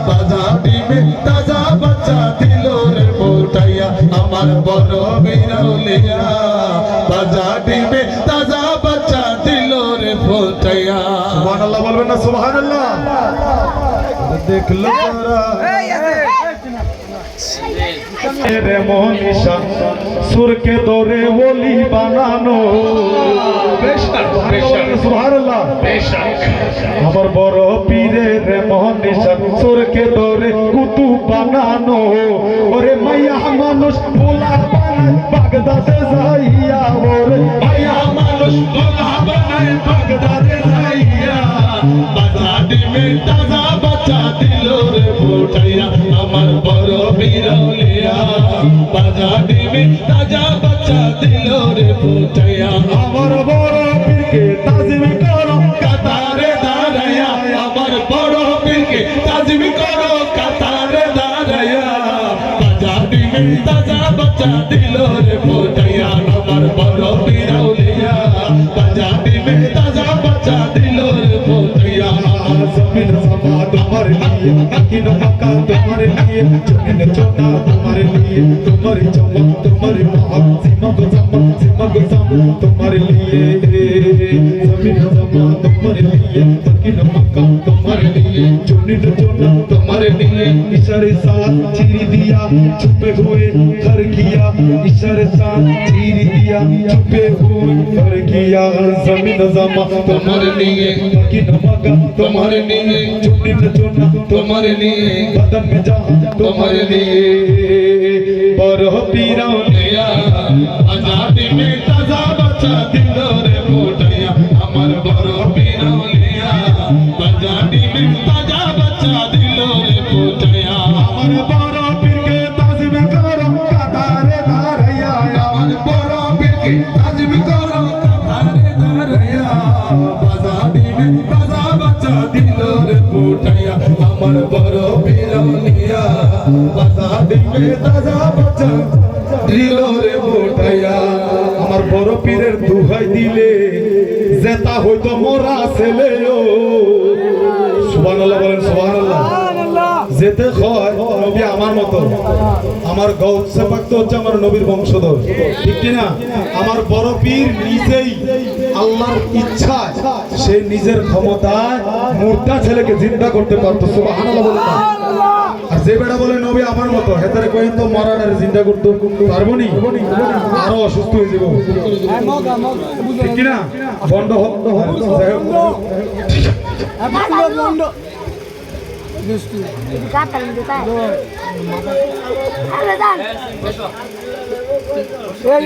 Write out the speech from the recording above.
তাজা ডিমে তাজা বাচ্চা দিল রে ফুটাইয়া আমার বড় বিরলিয়া তাজা ডিমে তাজা বাচ্চা দিল রে ফুটাইয়া সুবহানাল্লাহ বলবেন না সুবহানাল্লাহ দেখলো রে মনীষা সুরকে তোরে ওলি বানানো সুবহানাল্লাহ আমার বড় পীরে রে মনীষা সুরকে তোরে কুতুব বানানো ওরে মাইয়া মানুষ ভোলা বানায় বাগদাদে যাইয়া ওরে মাইয়া মানুষ ভোলা বানায় বাগদাদে যাইয়া বাজা ডিমে তাজা বাচ্চা দিল রে ফুটাইয়া আমার বড় বিরলিয়া বাজা ডিমে তাজা বাচ্চা দিল রে ফুটাইয়া আমার বড় পীরকে তাজিম করো কাতারে দাঁড়াইয়া আমার বড় পীরকে তাজিম করো কাতারে দাঁড়াইয়া বাজা ডিমে তাজা বাচ্চা দিল রে ফুটাইয়া আমার বড় বিরলিয়া বাজা ডিমে তাজা বাচ্চা দিল রে ফুটাইয়া জমিন জমা তোমার লিয়ে নাকি নমকা তোমার লিয়ে চোখের চোনা তোমার লিয়ে তোমার চমক তোমার মহক সিমক জম তোমার লিয়ে জমিন জমা তোমার লিয়ে নাকি নমকা তোমার লিয়ে চোখের চোনা তোমার লিয়ে इशारे साथ चीर दिया छुपे हुए कर किया इशारे साथ चीर दिया छुपे हुए कर किया जमीन जमा तुम्हारे लिए नाकी नमका तुम्हारे लिए चुनित चुना तुम्हारे लिए बदन में जा तुम्हारे लिए बरह पीरा लिया आजादी में ताजा बच्चा दिल रे फुटाया अमर बरो पीरा लिया आजादी में ताजा बच्चा दिल रे फुटाया अमर बरो पीर के ताज़िम करो कतारे धारया अमर बरो पीर के ताज़िम करो कतारे धारया आजादी में ताजा बच्चा दिल रे फुटाया अमर बरो पीरा लिया आजादी में ताजा बच्चा दिल रे फुटाया আমার বড় পীরের দুহাই দিলে জেতা হইতো মোরা ছেলেও সুবহানাল্লাহ বলেন সুবহানাল্লাহ যেতে হয় নবী আমার মতো আমার গৌসে পাক তো হচ্ছে আমার নবীর বংশধর ঠিক কি না আমার বড় পীর নিজেই আল্লাহর ইচ্ছা সে নিজের ক্ষমতায় মুর্দা ছেলেকে জিন্দা করতে পারতো সুবহানাল্লাহ বলেন আর যে বেড়া বলে নবী আমার মতো হেতারে কইন তো মরার জিন্দা করতে পারবো নি আরো অসুস্থ হয়ে যাবো ঠিক কি না বন্ধ Bond.